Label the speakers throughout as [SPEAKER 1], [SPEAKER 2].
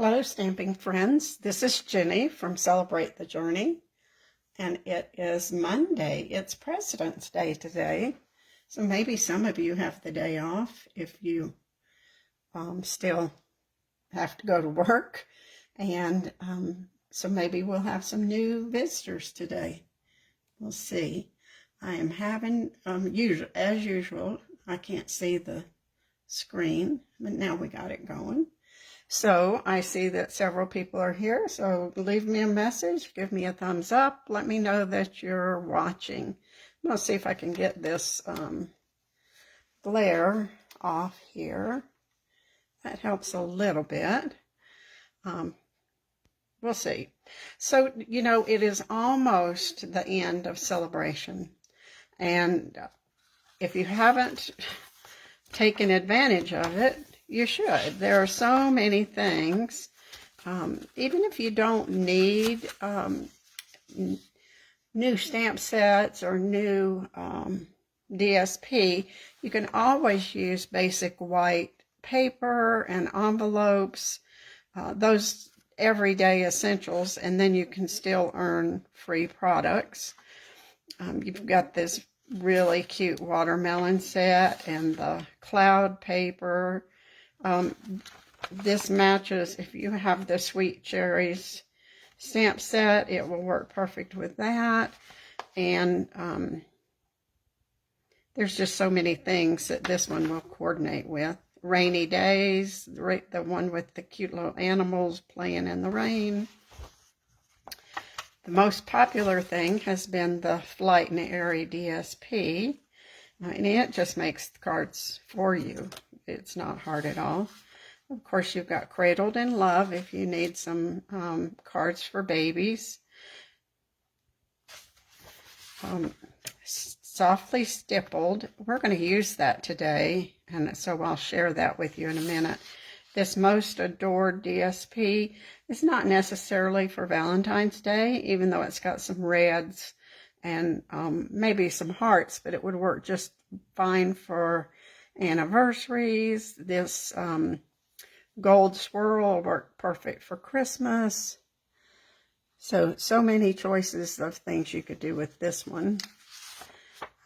[SPEAKER 1] Hello, stamping friends. This is Jenny from Celebrate the Journey, and it is Monday. It's President's Day today, so maybe some of you have the day off if you still have to go to work, and so maybe we'll have some new visitors today. We'll see. I am having, as usual, I can't see the screen, but now we got it going. So I see that several people are here, so leave me a message, give me a thumbs up, let me know that you're watching. I'm going to see if I can get this glare off here. That helps a little bit. We'll see. So, you know, it is almost the end of celebration. And if you haven't taken advantage of it, you should. There are so many things. Even if you don't need new stamp sets or new DSP, you can always use basic white paper and envelopes, those everyday essentials, and then you can still earn free products. You've got this really cute watermelon set and the cloud paper. This matches, if you have the Sweet Cherries stamp set, it will work perfect with that. And there's just so many things that this one will coordinate with. Rainy days, the one with the cute little animals playing in the rain. The most popular thing has been the Flight and Airy DSP. And it just makes the cards for you. It's not hard at all. Of course, you've got Cradled in Love if you need some cards for babies. Softly Stippled. We're going to use that today, and so I'll share that with you in a minute. This Most Adored DSP is not necessarily for Valentine's Day, even though it's got some reds and maybe some hearts, but it would work just fine for anniversaries. This gold swirl will work perfect for Christmas. So many choices of things you could do with this one.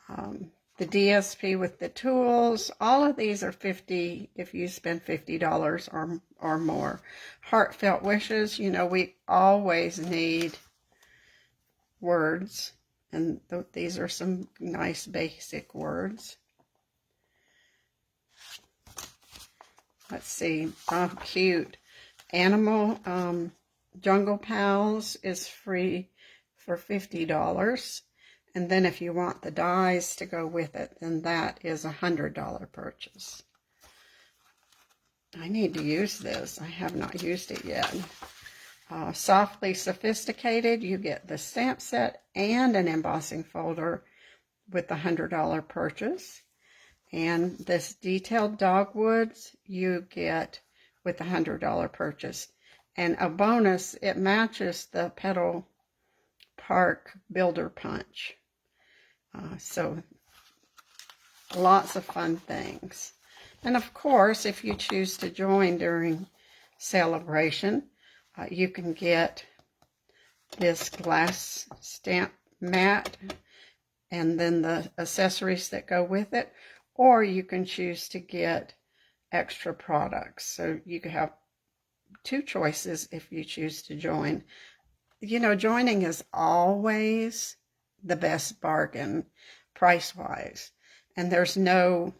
[SPEAKER 1] The DSP with the tools, all of these are $50 if you spend $50 or more. Heartfelt Wishes, you know, we always need words, and these are some nice basic words. Let's see, oh, cute. Animal Jungle Pals is free for $50. And then if you want the dies to go with it, then that is a $100 purchase. I need to use this. I have not used it yet. Softly Sophisticated, you get the stamp set and an embossing folder with the $100 purchase. And this Detailed Dogwoods you get with the $100 purchase. And a bonus, it matches the Petal Park Builder Punch. So lots of fun things. And of course, if you choose to join during celebration, you can get this glass stamp mat and then the accessories that go with it, or you can choose to get extra products. So you can have two choices if you choose to join. You know, joining is always the best bargain price-wise, and there's no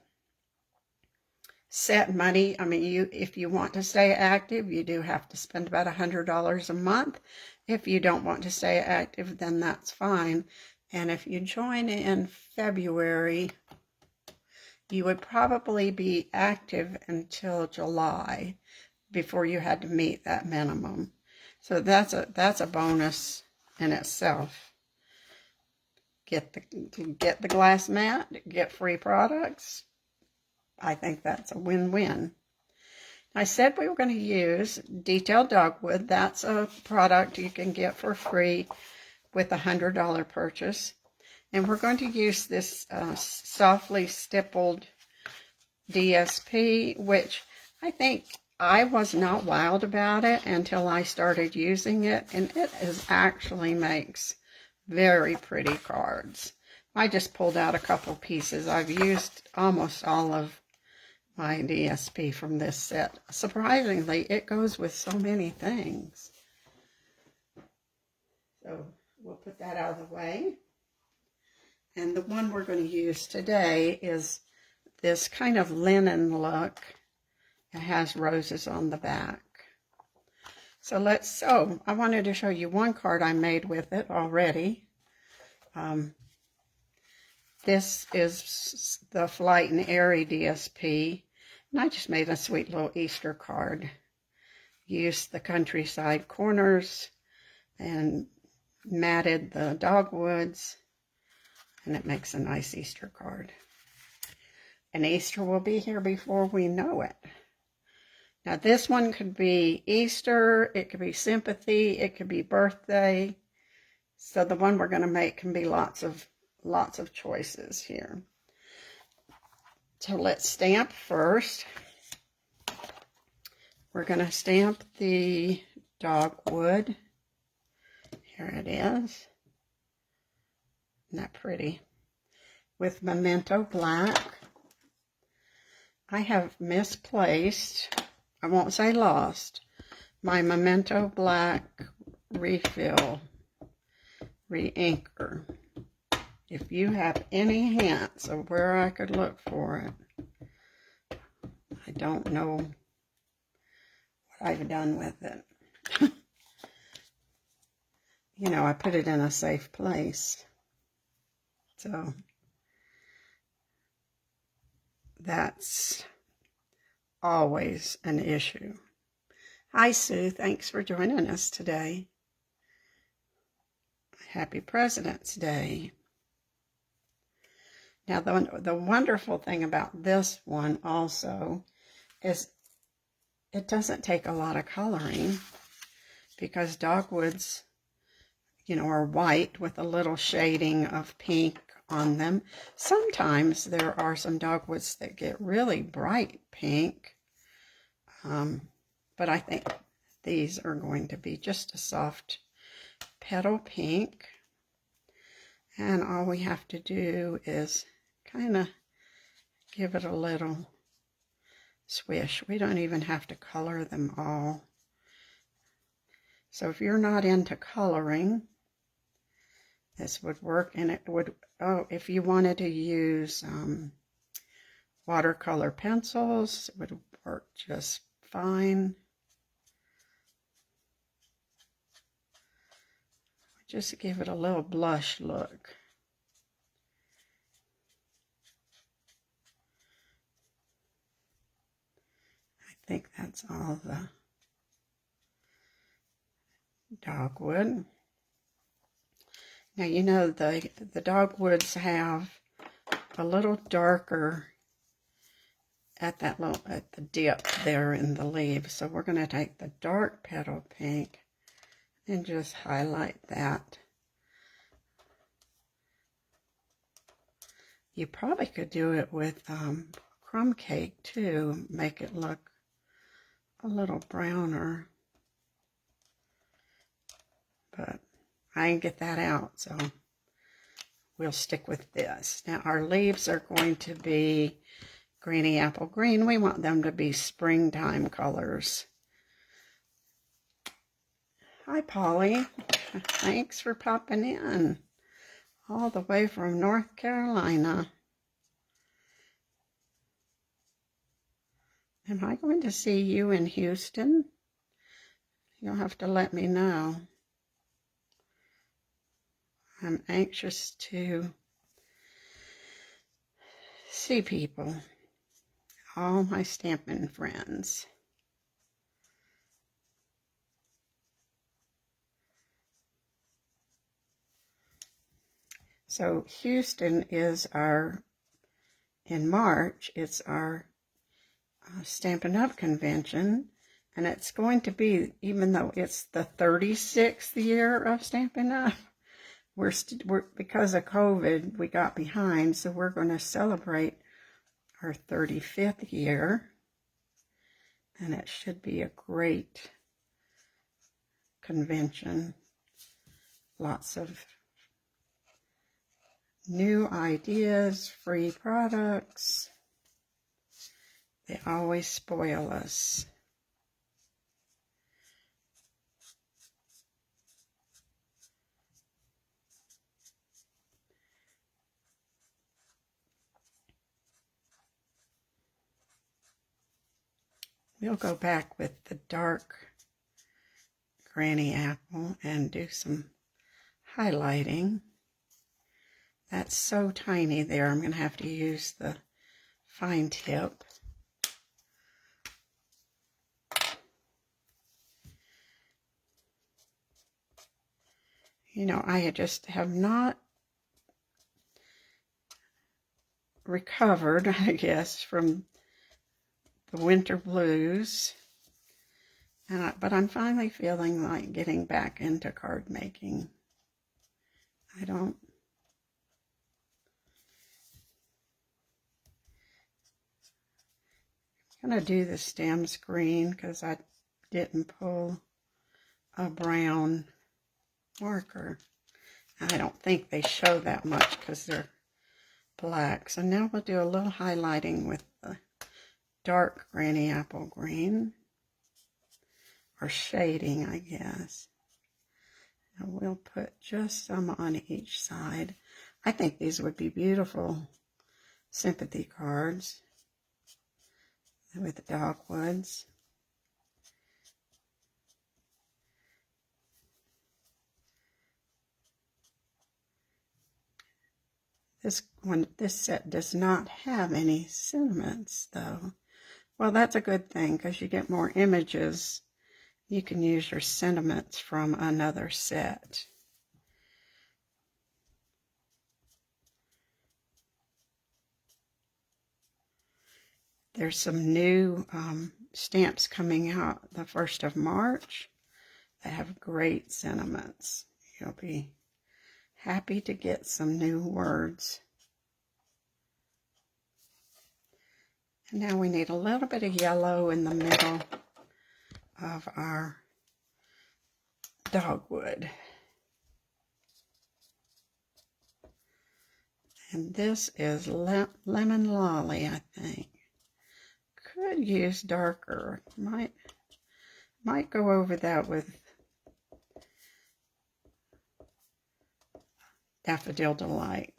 [SPEAKER 1] set money. I mean, if you want to stay active, you do have to spend about $100 a month. If you don't want to stay active, then that's fine. And if you join in February, you would probably be active until July before you had to meet that minimum. So that's a bonus in itself. Get the glass mat, get free products. I think that's a win-win. I said we were going to use Detailed Dogwood. That's a product you can get for free with a $100 purchase. And we're going to use this Softly Stippled DSP, which I think I was not wild about it until I started using it, and it actually makes very pretty cards. I just pulled out a couple pieces. I've used almost all of my DSP from this set. Surprisingly, it goes with so many things. So we'll put that out of the way. And the one we're going to use today is this kind of linen look. It has roses on the back. So I wanted to show you one card I made with it already. This is the Flight and Airy DSP, and I just made a sweet little Easter card. Used the countryside corners and matted the dogwoods, and it makes a nice Easter card. And Easter will be here before we know it. Now this one could be Easter, it could be sympathy, it could be birthday. So the one we're going to make can be lots of choices here. So let's stamp first. We're going to stamp the dogwood. Here it is. Isn't that pretty? With Memento Black. I have misplaced, I won't say lost, my Memento Black refill re-inker. If you have any hints of where I could look for it, I don't know what I've done with it. You know, I put it in a safe place. So that's always an issue. Hi, Sue. Thanks for joining us today. Happy President's Day. Now, the wonderful thing about this one also is it doesn't take a lot of coloring, because dogwoods, you know, are white with a little shading of pink on them. Sometimes there are some dogwoods that get really bright pink, but I think these are going to be just a soft petal pink. And all we have to do is kind of give it a little swish. We don't even have to color them all. So if you're not into coloring, this would work. And it would, if you wanted to use watercolor pencils, it would work just fine. Just give it a little blush look. I think that's all the dogwood. Now, you know, the dogwoods have a little darker at the dip there in the leaves. So we're going to take the dark petal pink and just highlight that. You probably could do it with crumb cake too, make it look a little browner. But I didn't get that out, so we'll stick with this. Now our leaves are going to be greeny apple green. We want them to be springtime colors. Hi, Polly. Thanks for popping in all the way from North Carolina. Am I going to see you in Houston? You'll have to let me know. I'm anxious to see people, all my Stampin' friends. So Houston is in March, it's our Stampin' Up! Convention, and it's going to be, even though it's the 36th year of Stampin' Up!, we're because of COVID, we got behind, so we're going to celebrate our 35th year. and it should be a great convention. Lots of new ideas, free products. They always spoil us. We'll go back with the dark granny apple and do some highlighting. That's so tiny there. I'm going to have to use the fine tip. You know, I just have not recovered, I guess, from the winter blues. But I'm finally feeling like getting back into card making. I'm going to do the stems green because I didn't pull a brown marker. I don't think they show that much because they're black. So now we'll do a little highlighting with the dark granny apple green, or shading, I guess. And we'll put just some on each side. I think these would be beautiful sympathy cards with the dogwoods. This set does not have any sentiments, though. Well, that's a good thing because you get more images. You can use your sentiments from another set. There's some new stamps coming out the 1st of March that have great sentiments. You'll be happy to get some new words. And now we need a little bit of yellow in the middle of our dogwood. And this is lemon lolly, I think. Could use darker. Might go over that with Daffodil Delight.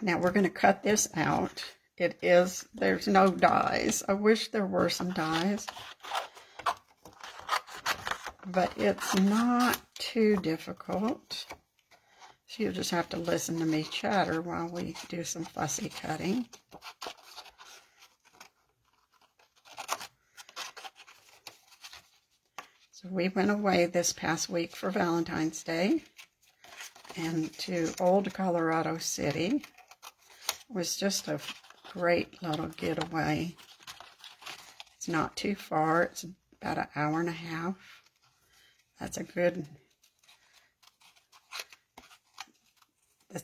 [SPEAKER 1] Now we're going to cut this out. There's no dies. I wish there were some dies, but it's not too difficult. So you'll just have to listen to me chatter while we do some fussy cutting. So we went away this past week for Valentine's Day and to Old Colorado City. It was just a great little getaway. It's not too far. It's about an hour and a half. That's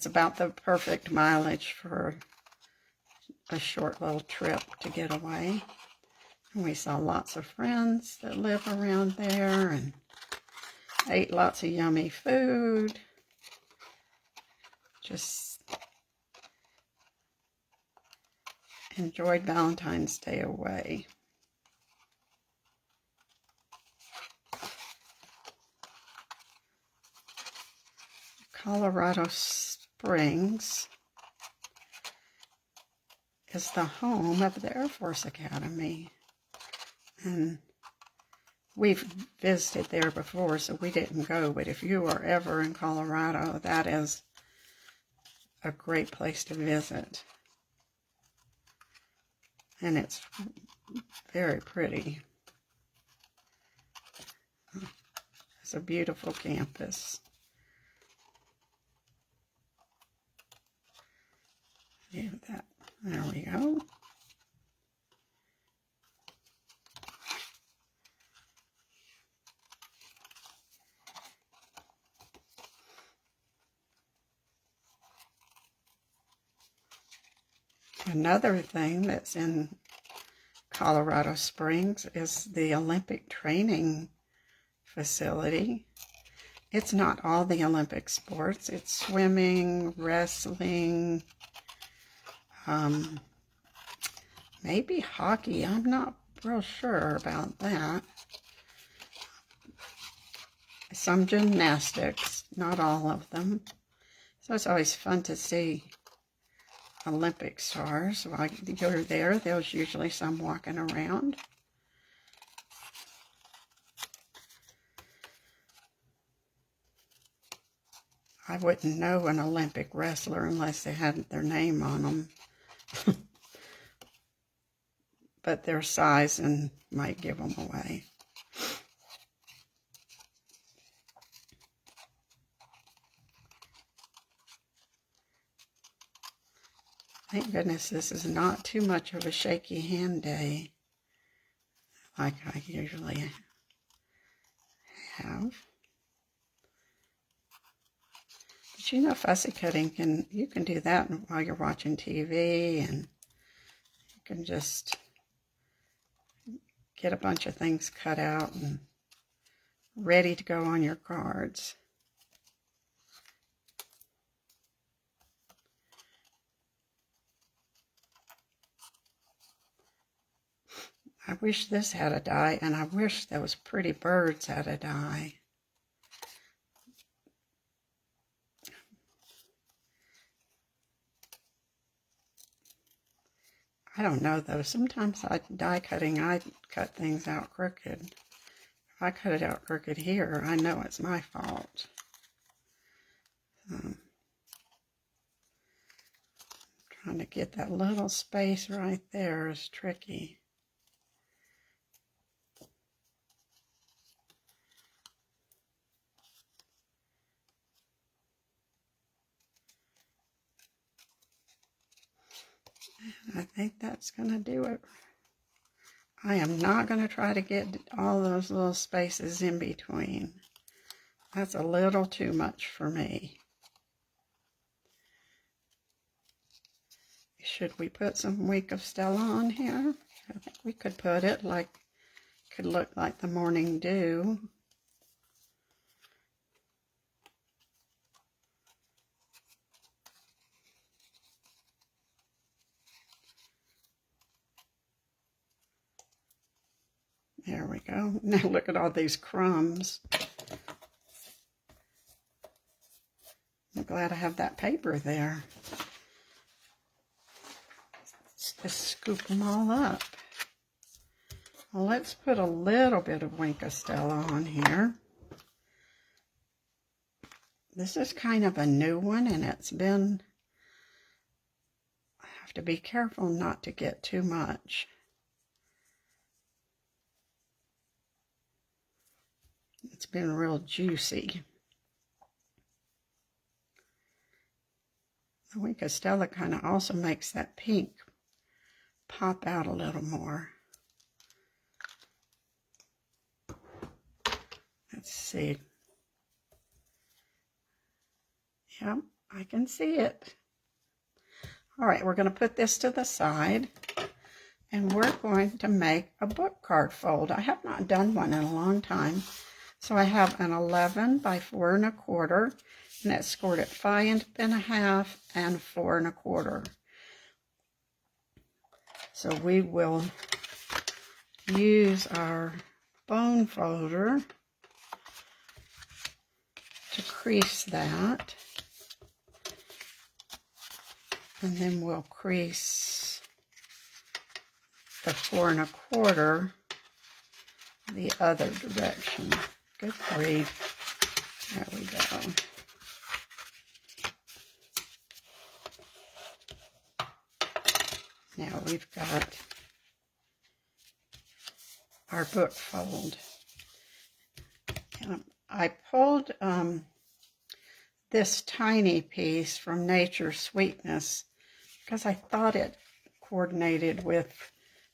[SPEAKER 1] about the perfect mileage for a short little trip to get away. And we saw lots of friends that live around there and ate lots of yummy food. Just enjoyed Valentine's Day away. Colorado Springs is the home of the Air Force Academy. And we've visited there before, so we didn't go. But if you are ever in Colorado, that is a great place to visit. And it's very pretty. It's a beautiful campus. Do that. There we go. Another thing that's in Colorado Springs is the Olympic training facility. It's not all the Olympic sports. It's swimming, wrestling, maybe hockey. I'm not real sure about that. Some gymnastics, not all of them. So it's always fun to see Olympic stars. While you're there, there's usually some walking around. I wouldn't know an Olympic wrestler unless they had their name on them. But their size and might give them away. Thank goodness this is not too much of a shaky hand day like I usually have. But you know, fussy cutting, you can do that while you're watching TV, and you can just get a bunch of things cut out and ready to go on your cards. I wish this had a die, and I wish those pretty birds had a die. I don't know though, sometimes die cutting, I cut things out crooked. If I cut it out crooked here, I know it's my fault. Trying to get that little space right there is tricky. I think that's going to do it. I am not going to try to get all those little spaces in between. That's a little too much for me. Should we put some Week of Stella on here? I think we could put it like, could look like the Morning Dew. There we go. Now look at all these crumbs. I'm glad I have that paper there. Let's just scoop them all up. Well, let's put a little bit of Week of Stella on here. This is kind of a new one, and it's been, I have to be careful not to get too much. It's been real juicy. The Week of Stella kind of also makes that pink pop out a little more. Let's see. Yep, I can see it. All right, we're going to put this to the side, and we're going to make a book card fold. I have not done one in a long time. So I have an 11 by 4 1/4, and it's scored at 5 1/2 and 4 1/4. So we will use our bone folder to crease that, and then we'll crease the 4 1/4 the other direction. Good grief. There we go. Now we've got our book fold. I pulled this tiny piece from Nature's Sweetness because I thought it coordinated with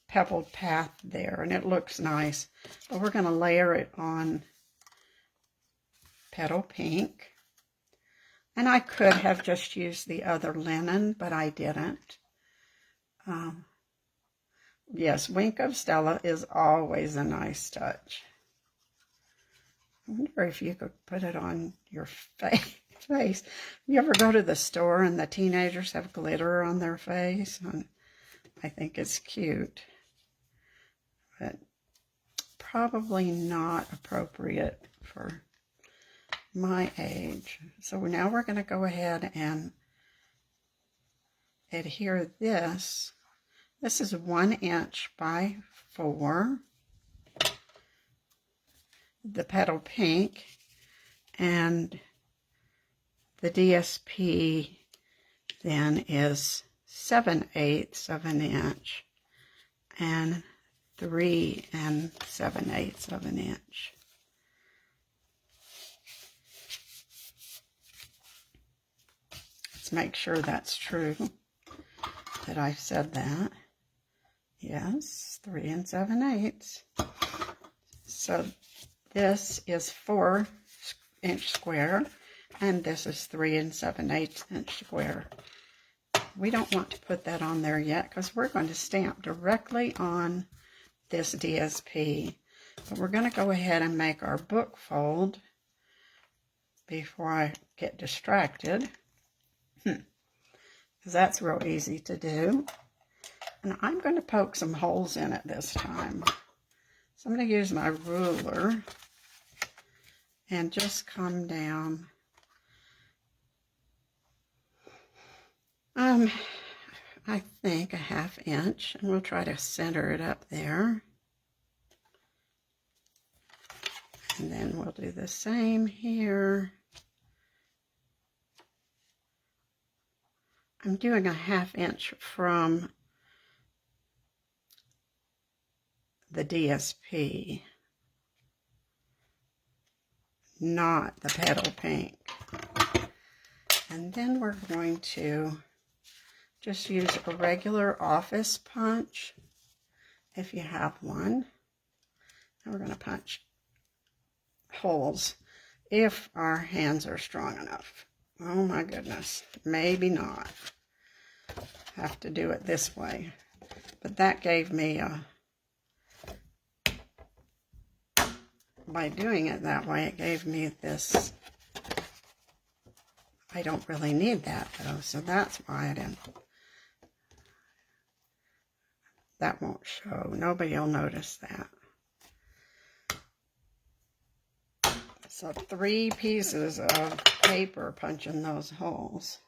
[SPEAKER 1] Pebbled Path there, and it looks nice. But we're going to layer it on Petal Pink. And I could have just used the other linen, but I didn't. yes, Wink of Stella is always a nice touch. I wonder if you could put it on your face. You ever go to the store and the teenagers have glitter on their face? And I think it's cute, but probably not appropriate for my age. So now we're going to go ahead and adhere this. This is 1 inch by 4. The petal pink, and the DSP then is 7/8 of an inch and 3 7/8 of an inch. Let's make sure that's true, that I said that. Yes, 3 7/8. So this is 4 inch square, and this is 3 7/8 inch square. We don't want to put that on there yet because we're going to stamp directly on this DSP. But we're going to go ahead and make our book fold before I get distracted, because that's real easy to do. And I'm going to poke some holes in it this time. So I'm going to use my ruler and just come down. I think a 1/2 inch, and we'll try to center it up there. And then we'll do the same here. I'm doing a 1/2 inch from the DSP, not the petal pink. And then we're going to just use a regular office punch, if you have one. And we're going to punch holes if our hands are strong enough. Oh my goodness, maybe not. Have to do it this way. But that gave me a, by doing it that way, it gave me this. I don't really need that though, so that's why I didn't. That won't show. Nobody will notice that. So 3 pieces of paper punching those holes.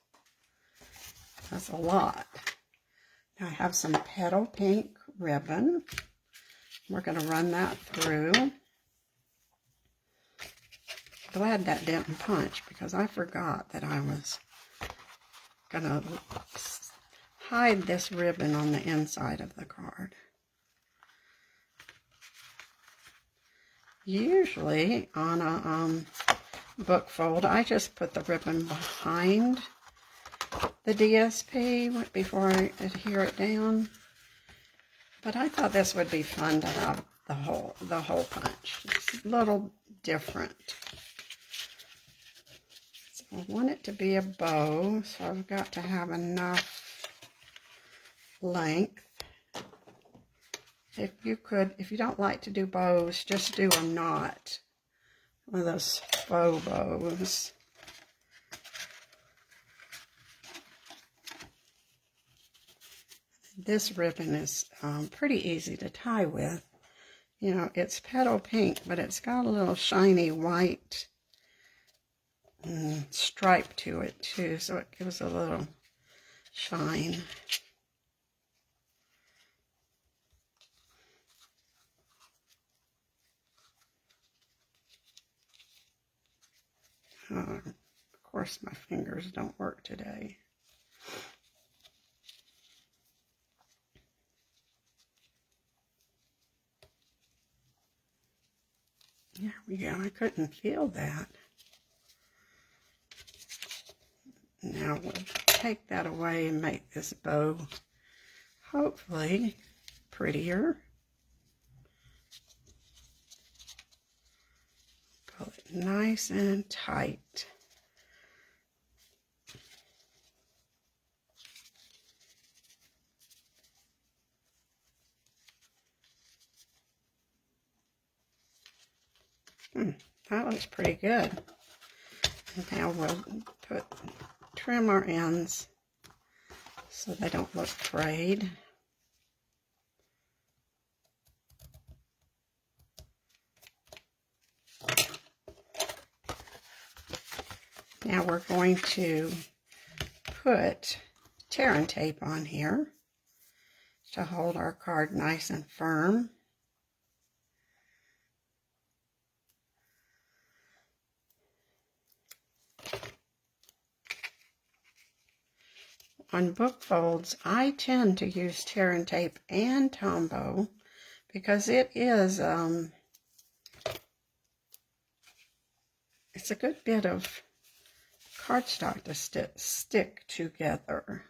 [SPEAKER 1] That's a lot. Now I have some petal pink ribbon. We're going to run that through. Glad that didn't punch, because I forgot that I was going to hide this ribbon on the inside of the card. Usually on a book fold, I just put the ribbon behind the DSP before I adhere it down. But I thought this would be fun to have the hole punch. It's a little different. So I want it to be a bow, so I've got to have enough length. If you don't like to do bows, just do a knot. One of those faux bows. This ribbon is pretty easy to tie with. You know, it's petal pink, but it's got a little shiny white stripe to it too, so it gives a little shine. Of course, my fingers don't work today. There we go. I couldn't feel that. Now we'll take that away and make this bow hopefully prettier. Pull it nice and tight. That looks pretty good. And now we'll trim our ends so they don't look frayed. Now we're going to put tear and tape on here to hold our card nice and firm. On book folds, I tend to use tear and tape and Tombow because it is, it's a good bit of cardstock to stick together.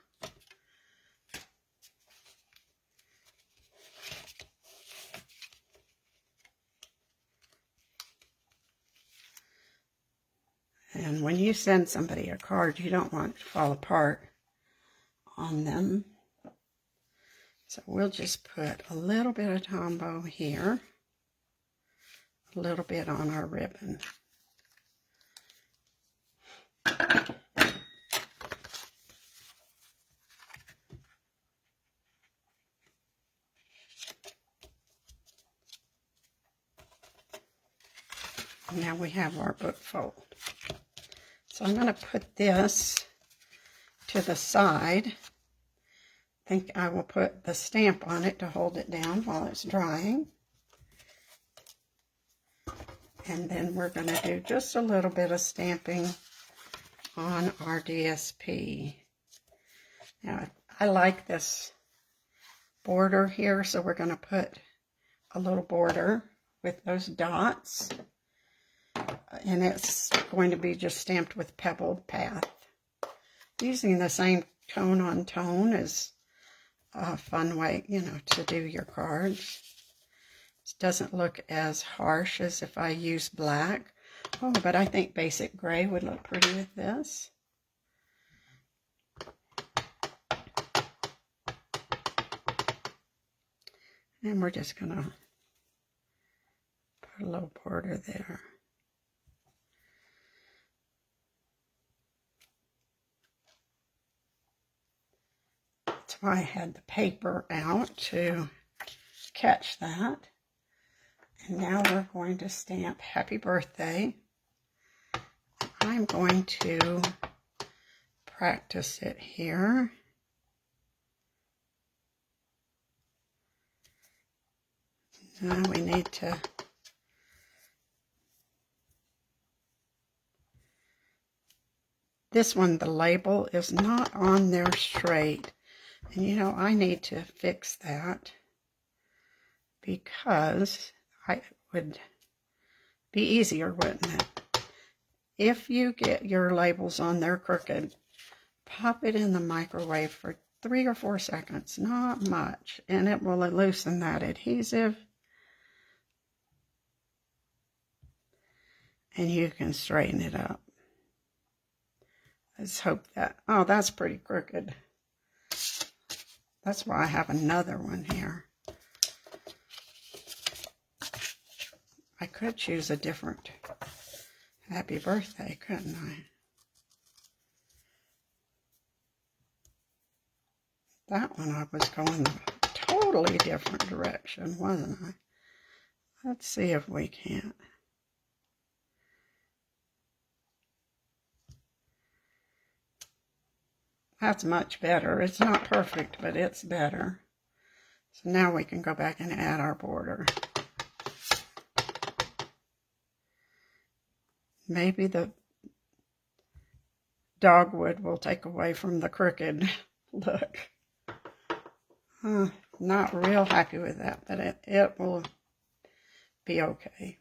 [SPEAKER 1] And when you send somebody a card, you don't want it to fall apart on them. So we'll just put a little bit of Tombow here, a little bit on our ribbon. Now we have our book fold. So I'm going to put this to the side. I think I will put the stamp on it to hold it down while it's drying. And then we're going to do just a little bit of stamping on our DSP. Now, I like this border here, so we're going to put a little border with those dots. And it's going to be just stamped with Pebbled Path. Using the same tone on tone is a fun way, you know, to do your cards. It doesn't look as harsh as if I use black. Oh, but I think basic gray would look pretty with this. And we're just going to put a little border there. That's why I had the paper out to catch that. And now we're going to stamp Happy Birthday. I'm going to practice it here. Now we need to this one, the label is not on there straight. And you know, I need to fix that because it would be easier, wouldn't it? If you get your labels on there crooked, pop it in the microwave for 3 or 4 seconds, not much, and it will loosen that adhesive. And you can straighten it up. Let's hope that, oh, that's pretty crooked. That's why I have another one here. I could choose a different Happy Birthday, couldn't I? That one I was going a totally different direction, wasn't I? Let's see if we can't. That's much better. It's not perfect, but it's better. So now we can go back and add our border. Maybe the dogwood will take away from the crooked look. Not real happy with that, but it will be okay.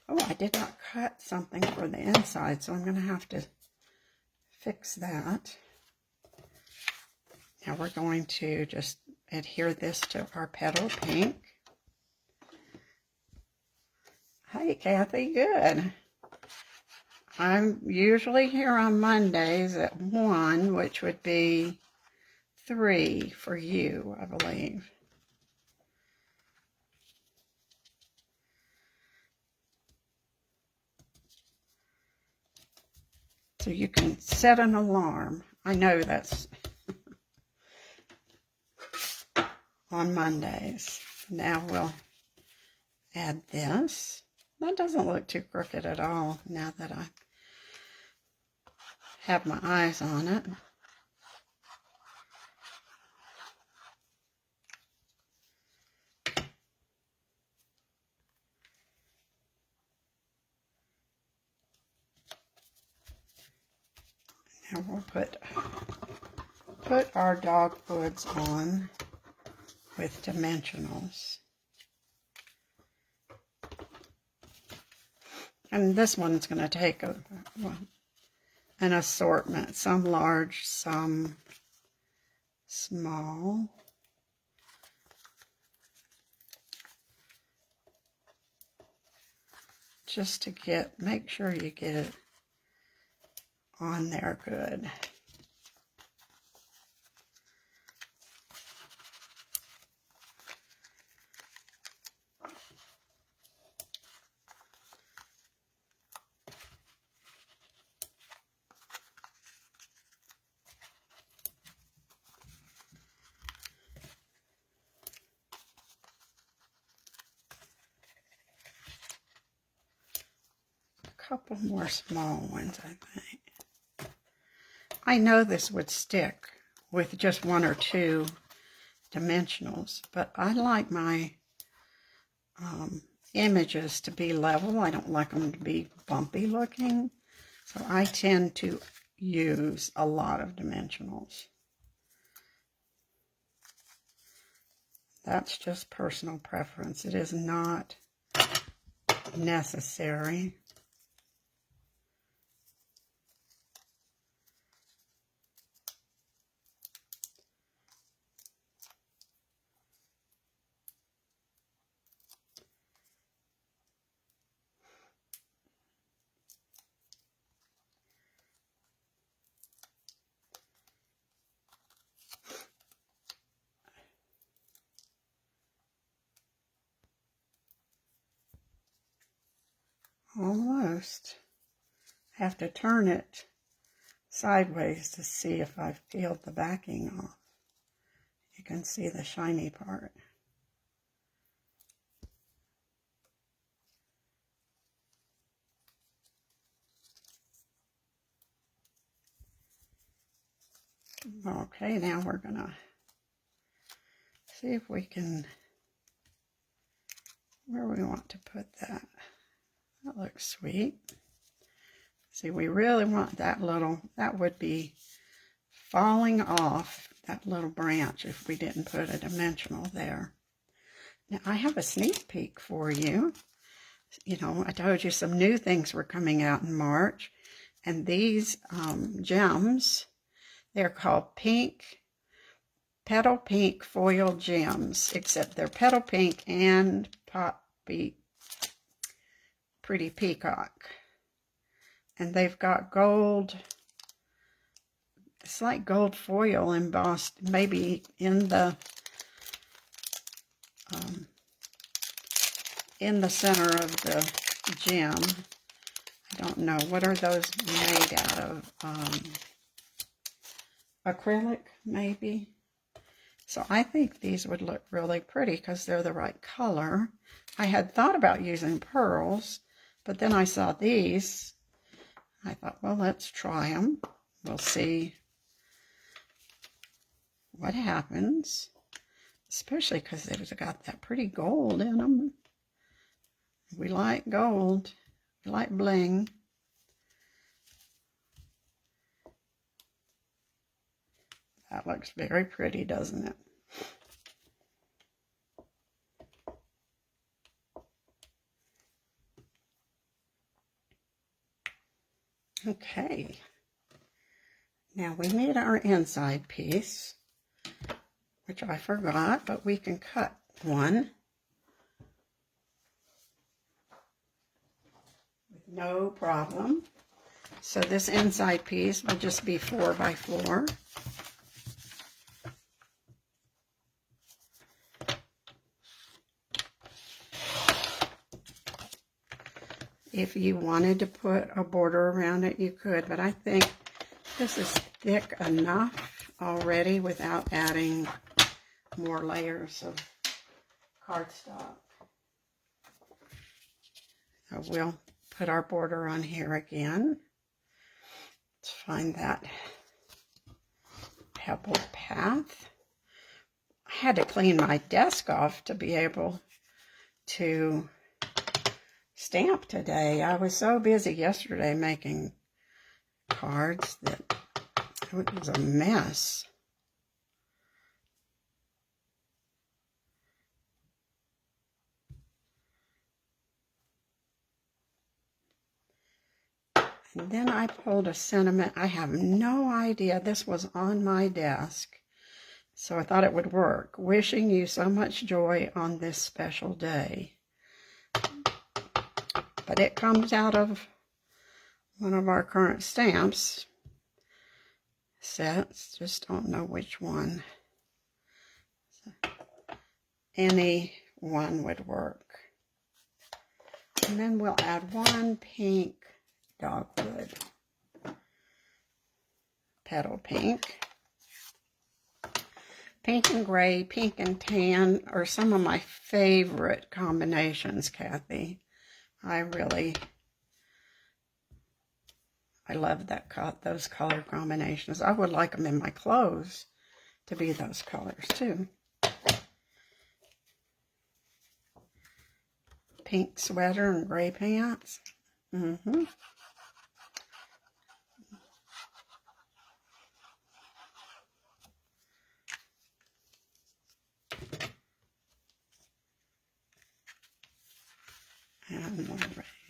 [SPEAKER 1] Oh, I did not cut something for the inside, so I'm going to have to fix that. Now we're going to just adhere this to our petal pink. Hey, Kathy, good. I'm usually here on Mondays at 1, which would be 3 for you, I believe. So you can set an alarm. I know that's on Mondays. Now we'll add this. That doesn't look too crooked at all now that I have my eyes on it. Now we'll put our dogwoods on with dimensionals. And this one's going to take an assortment, some large, some small. Just to make sure you get it on there good. Couple more small ones, I think. I know this would stick with just one or two dimensionals, but I like my images to be level. I don't like them to be bumpy looking, so I tend to use a lot of dimensionals. That's just personal preference. It is not necessary. Almost. I have to turn it sideways to see if I've peeled the backing off. You can see the shiny part. Okay, now we're gonna see if we can, where we want to put that. That looks sweet. See, we really want that little, that would be falling off that little branch if we didn't put a dimensional there. Now, I have a sneak peek for you. You know, I told you some new things were coming out in March, and these gems, they're called petal pink foil gems, except they're petal pink and poppy pretty peacock. And they've got gold, it's like gold foil embossed, maybe in the center of the gem. I don't know. What are those made out of? Acrylic, maybe? So I think these would look really pretty because they're the right color. I had thought about using pearls, but then I saw these. I thought, well, let's try them. We'll see what happens, especially because they've got that pretty gold in them. We like gold. We like bling. That looks very pretty, doesn't it? Okay. Now we made our inside piece, which I forgot, but we can cut one with no problem. So this inside piece will just be 4 by 4. If you wanted to put a border around it, you could, but I think this is thick enough already without adding more layers of cardstock. So we'll put our border on here again. Let's find that pebbled path. I had to clean my desk off to be able to stamp today. I was so busy yesterday making cards that it was a mess. And then I pulled a sentiment. I have no idea. This was on my desk, so I thought it would work. Wishing you so much joy on this special day. But it comes out of one of our current stamps sets. Just don't know which one. So, any one would work. And then we'll add one pink dogwood, petal pink. Pink and gray, pink and tan are some of my favorite combinations, Kathy. I love those color combinations. I would like them in my clothes to be those colors too. Pink sweater and gray pants. And we'll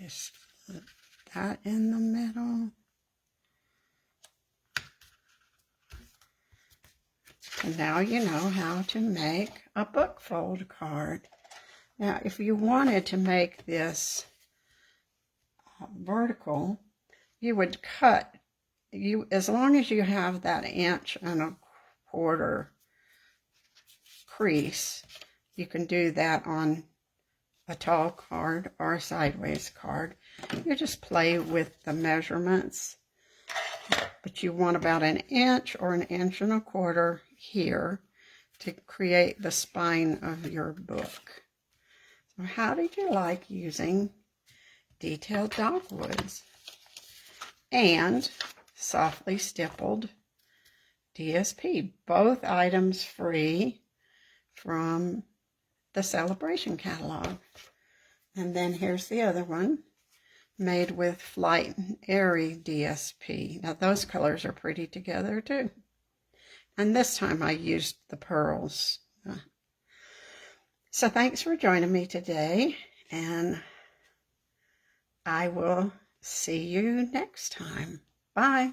[SPEAKER 1] raise that in the middle. And now you know how to make a book fold card. Now, if you wanted to make this vertical, you would cut, as long as you have that 1.25 inch crease, you can do that on a tall card or a sideways card. You just play with the measurements, but you want about 1 inch or 1.25 inches here to create the spine of your book. So how did you like using Detailed Dogwoods and Softly Stippled DSP? Both items free from the Sale-a-bration catalog. And then here's the other one, made with Flight and Airy DSP. Now those colors are pretty together too. And this time I used the pearls. So thanks for joining me today, and I will see you next time. Bye.